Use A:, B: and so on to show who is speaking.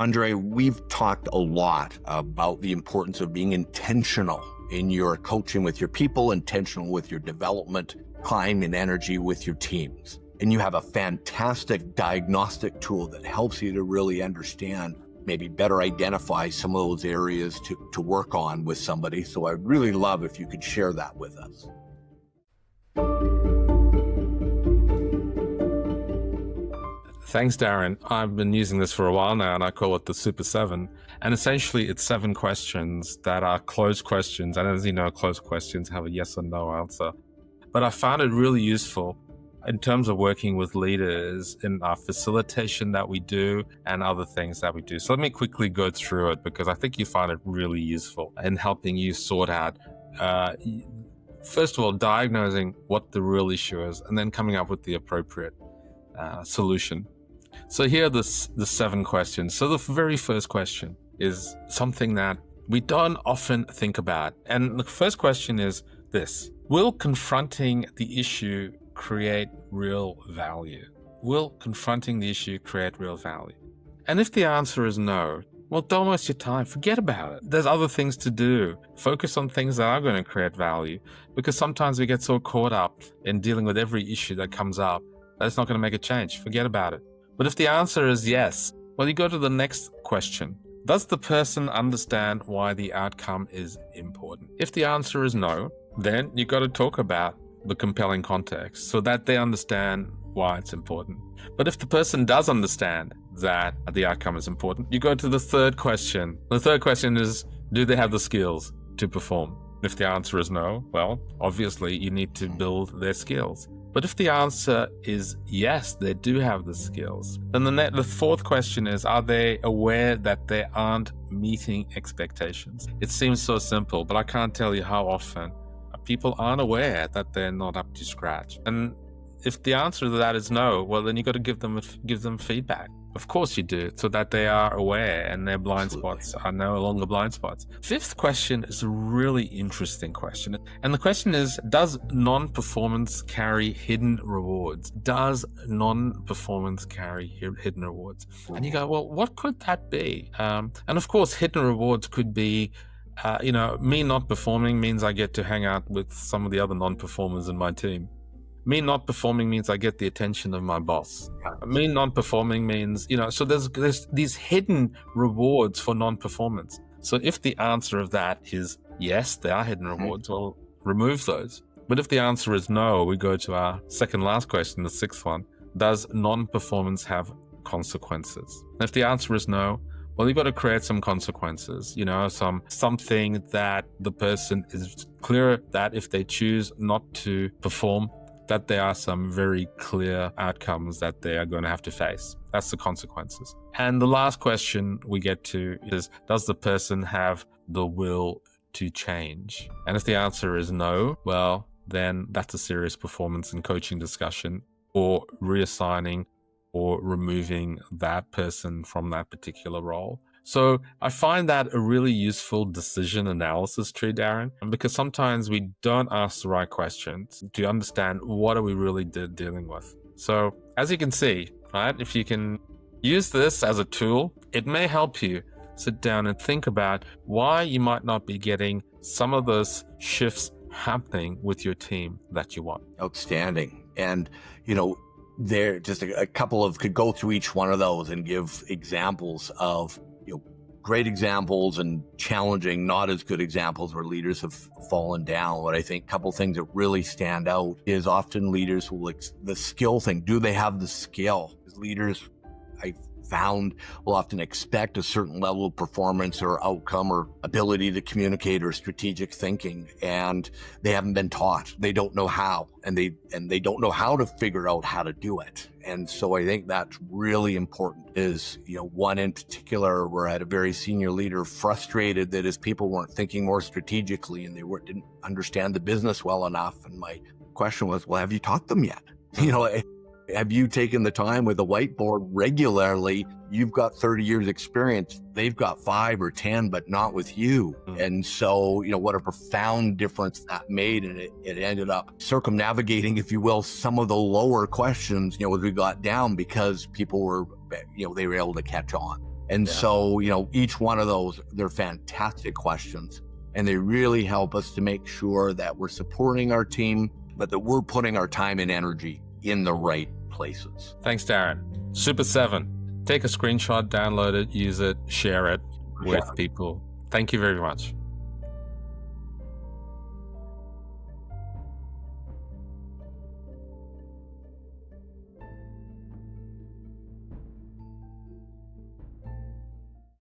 A: Andre, we've talked a lot about the importance of being intentional in your coaching with your people, intentional with your development, time and energy with your teams. And you have a fantastic diagnostic tool that helps you to really understand, maybe better identify some of those areas to work on with somebody. So I'd really love if you could share that with us.
B: Thanks, Darren. I've been using this for a while now, and I call it the Super 7. And essentially, it's 7 questions that are closed questions. And as you know, closed questions have a yes or no answer. But I found it really useful in terms of working with leaders in our facilitation that we do and other things that we do. So let me quickly go through it, because I think you find it really useful in helping you sort out, first of all, diagnosing what the real issue is, and then coming up with the appropriate solution. So here are the 7 questions. So the very first question is something that we don't often think about. And the first question is this: will confronting the issue create real value? Will confronting the issue create real value? And if the answer is no, well, don't waste your time. Forget about it. There's other things to do. Focus on things that are going to create value, because sometimes we get so caught up in dealing with every issue that comes up that it's not going to make a change. Forget about it. But if the answer is yes, well, you go to the next question. Does the person understand why the outcome is important? If the answer is no, then you got to talk about the compelling context so that they understand why it's important. But if the person does understand that the outcome is important, you go to the third question. The third question is, do they have the skills to perform? If the answer is no, well, obviously you need to build their skills. But if the answer is yes, they do have the skills, then the fourth question is, are they aware that they aren't meeting expectations? It seems so simple, but I can't tell you how often people aren't aware that they're not up to scratch. And if the answer to that is no, well, then you got to give them feedback. Of course you do, so that they are aware and their blind spots are no longer blind spots. Fifth question is a really interesting question. And the question is, does non-performance carry hidden rewards? Does non-performance carry hidden rewards? And you go, well, what could that be? And of course, hidden rewards could be, me not performing means I get to hang out with some of the other non-performers in my team. Me not performing means I get the attention of my boss. Me non-performing means, so there's these hidden rewards for non-performance. So if the answer of that is yes, there are hidden rewards, well, remove those. But if the answer is no, we go to our second last question, the sixth one. Does non-performance have consequences? And if the answer is no, well, you've got to create some consequences, something that the person is clear that if they choose not to perform, that there are some very clear outcomes that they are going to have to face. That's the consequences. And the last question we get to is, does the person have the will to change? And if the answer is no, well, then that's a serious performance and coaching discussion, or reassigning or removing that person from that particular role. So I find that a really useful decision analysis tree, Darren, because sometimes we don't ask the right questions to understand what are we really dealing with. So as you can see, right, if you can use this as a tool, it may help you sit down and think about why you might not be getting some of those shifts happening with your team that you want.
A: Outstanding. And, there just a couple of could go through each one of those and give examples of great examples and challenging, not as good examples where leaders have fallen down. But I think a couple things that really stand out is often leaders will, the skill thing. Do they have the skill? Because leaders, I found, will often expect a certain level of performance or outcome or ability to communicate or strategic thinking, and they haven't been taught. They don't know how, and they don't know how to figure out how to do it. And so I think that's really important. Is one in particular where I had a very senior leader frustrated that his people weren't thinking more strategically and they didn't understand the business well enough. And my question was, well, have you taught them yet? Have you taken the time with a whiteboard regularly? You've got 30 years experience. They've got 5 or 10, but not with you. And so, what a profound difference that made. And it ended up circumnavigating, if you will, some of the lower questions, as we got down, because people were, they were able to catch on. And
B: Yeah.
A: so, each one of those, they're fantastic questions. And they really help us to make sure that we're supporting our team, but that we're putting our time and energy in the right places.
B: Thanks, Darren. Super 7. Take a screenshot, download it, use it, share it with people. Thank you very much.